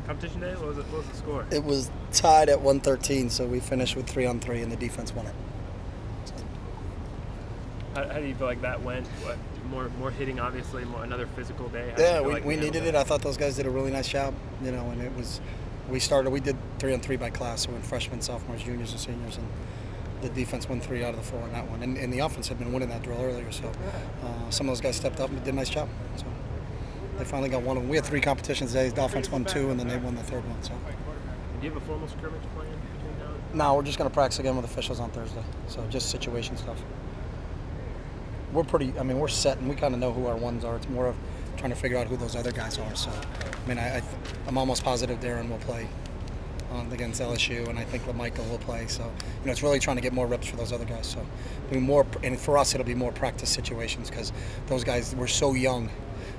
Competition day? What was the score? It was tied at 113, so we finished with 3-on-3, and the defense won it. So. How do you feel like that went? What, more hitting, obviously, another physical day? Yeah, we needed it. I thought those guys did a really nice job, and it was, we did 3-on-3 by class, so in freshmen, sophomores, juniors, and seniors, and the defense won 3 out of the 4 on that one. And the offense had been winning that drill earlier, so some of those guys stepped up and did a nice job. So they finally got one of them. We had 3 competitions today. The offense won 2, and then they won the 3rd one. So. Do you have a formal scrimmage plan between now and No, we're just going to practice again with officials on Thursday. So just situation stuff. We're we're set, and we kind of know who our ones are. It's more of trying to figure out who those other guys are. So, I'm almost positive Darren will play against LSU, and I think LaMichael will play. So, it's really trying to get more reps for those other guys. So, and for us, it'll be more practice situations because those guys were so young.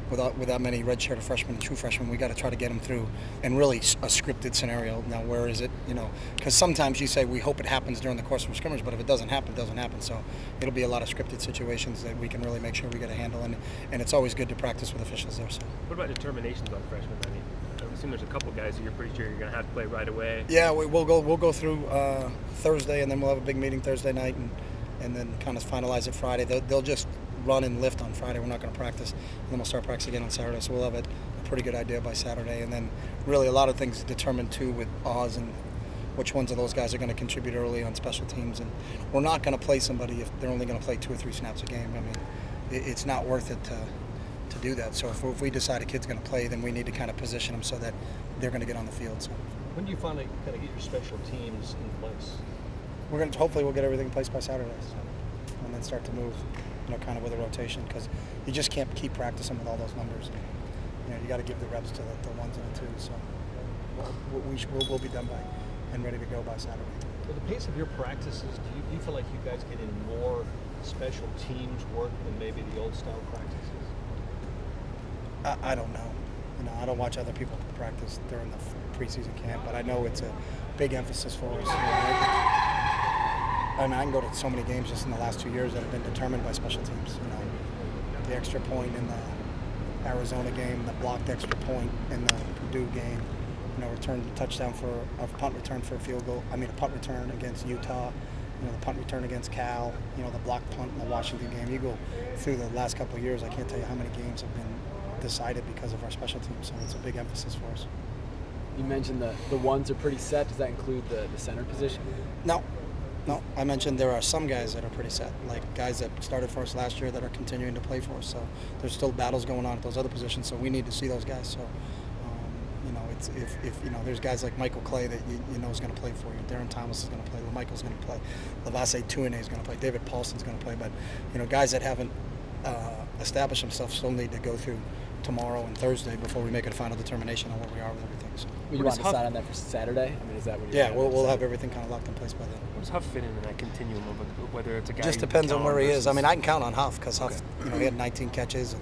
Without that many redshirt freshmen and true freshmen, we got to try to get them through, and really a scripted scenario. Now, where is it? Because sometimes you say we hope it happens during the course of a scrimmage, but if it doesn't happen, it doesn't happen. So it'll be a lot of scripted situations that we can really make sure we get a handle, and it's always good to practice with officials there. So. What about determinations on freshmen? I assume there's a couple guys that you're pretty sure you're going to have to play right away. Yeah, we'll go through Thursday, and then we'll have a big meeting Thursday night, and then kind of finalize it Friday. They'll just run and lift on Friday. We're not going to practice, and then we'll start practice again on Saturday. So we'll have a pretty good idea by Saturday, and then really a lot of things determined too with Oz and which ones of those guys are going to contribute early on special teams. And we're not going to play somebody if they're only going to play 2 or 3 snaps a game. It's not worth it to do that. So if we decide a kid's going to play, then we need to kind of position them so that they're going to get on the field. So when do you finally kind of get your special teams in place? Hopefully we'll get everything in place by Saturday, and then start to move. Kind of with a rotation, because you just can't keep practicing with all those numbers. You got to give the reps to the 1s and the 2s. So we'll be done by and ready to go by Saturday. With the pace of your practices, do you feel like you guys get in more special teams work than maybe the old style practices? I don't know. I don't watch other people practice during the preseason camp, but I know it's a big emphasis for us. I can go to so many games just in the last 2 years that have been determined by special teams. The extra point in the Arizona game, the blocked extra point in the Purdue game, return touchdown for a punt return for a field goal. A punt return against Utah, the punt return against Cal, the blocked punt in the Washington game. You go through the last couple of years, I can't tell you how many games have been decided because of our special teams. So it's a big emphasis for us. You mentioned the ones are pretty set. Does that include the center position? No, I mentioned there are some guys that are pretty set, like guys that started for us last year that are continuing to play for us. So there's still battles going on at those other positions. So we need to see those guys. So if there's guys like Michael Clay that you know is going to play for you, Darren Thomas is going to play, LaMichael's going to play, Lavase Tuine is going to play, David Paulson's going to play. But guys that haven't established themselves still need to go through tomorrow and Thursday before we make a final determination on where we are with everything. So. You want to decide on that for Saturday? Is that what you're Yeah, we'll have everything kind of locked in place by then. What does Huff fit in that continuum of whether it's a guy? Just depends on where he is. I can count on Huff because Huff, he had 19 catches and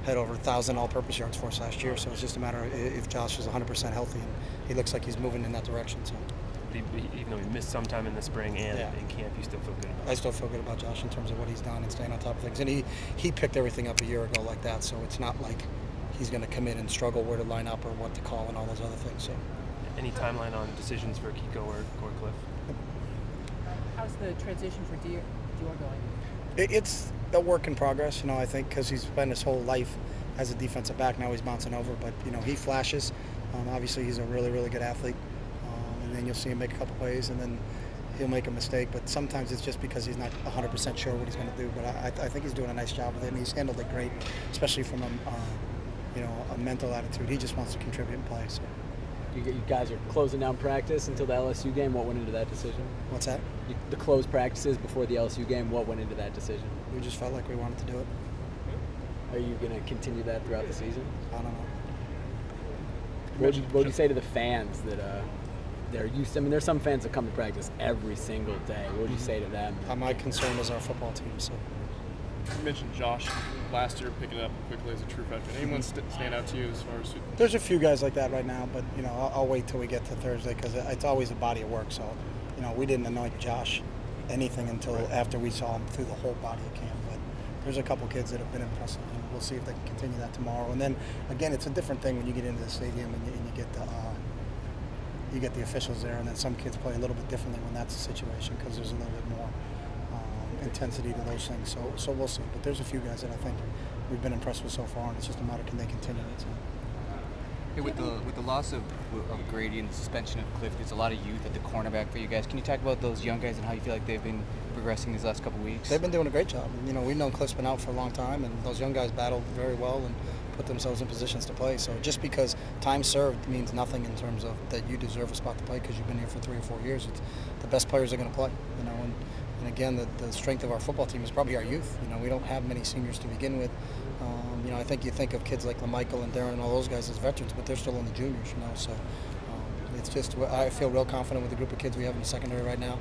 had over 1,000 all-purpose yards for us last year. So it's just a matter of if Josh is 100% healthy, and he looks like he's moving in that direction. So. Even though he missed some time in the spring and in camp, you still feel good about it? I still feel good about Josh in terms of what he's done and staying on top of things. And he picked everything up a year ago like that, so it's not like he's going to come in and struggle where to line up or what to call and all those other things. So. Any timeline on decisions for Kiko or Cliff? How's the transition for Dior going? It's a work in progress, I think, because he's spent his whole life as a defensive back. Now he's bouncing over, but, he flashes. Obviously, he's a really, really good athlete. And then you'll see him make a couple plays, and then he'll make a mistake. But sometimes it's just because he's not 100% sure what he's going to do. But I think he's doing a nice job with it, and he's handled it great, especially from a mental attitude. He just wants to contribute and play. So. You guys are closing down practice until the LSU game. What went into that decision? What's that? The closed practices before the LSU game. What went into that decision? We just felt like we wanted to do it. Are you going to continue that throughout the season? I don't know. What would you say to the fans that they're used to? There's some fans that come to practice every single day. What would you say to them? My concern is our football team. So. You mentioned Josh last year picking it up quickly as a true freshman. Anyone stand out to you as far as? There's a few guys like that right now, but I'll wait till we get to Thursday because it's always a body of work. So, we didn't anoint Josh anything until after we saw him through the whole body of camp. But there's a couple kids that have been impressive, and we'll see if they can continue that tomorrow. And then again, it's a different thing when you get into the stadium and you get the officials there, and then some kids play a little bit differently when that's the situation because there's a little bit more intensity to those things. So we'll see. But there's a few guys that I think we've been impressed with so far, and it's just a matter of can they continue it. So. Hey, with the loss of Grady and the suspension of Cliff, there's a lot of youth at the cornerback for you guys. Can you talk about those young guys and how you feel like they've been progressing these last couple of weeks? They've been doing a great job. You know, we've known Cliff's been out for a long time, and those young guys battled very well and put themselves in positions to play. So just because time served means nothing in terms of that you deserve a spot to play because you've been here for 3 or 4 years. It's the best players are going to play. You know, and again, the strength of our football team is probably our youth. You know, we don't have many seniors to begin with. You know, I think you think of kids like LaMichael and Darren and all those guys as veterans, but they're still in the juniors. You know, so it's just I feel real confident with the group of kids we have in the secondary right now.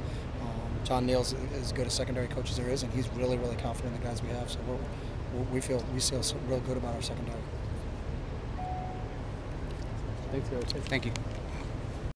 John Neal's as good a secondary coach as there is, and he's really, really confident in the guys we have. So we feel real good about our secondary. Thanks, Coach. Thank you.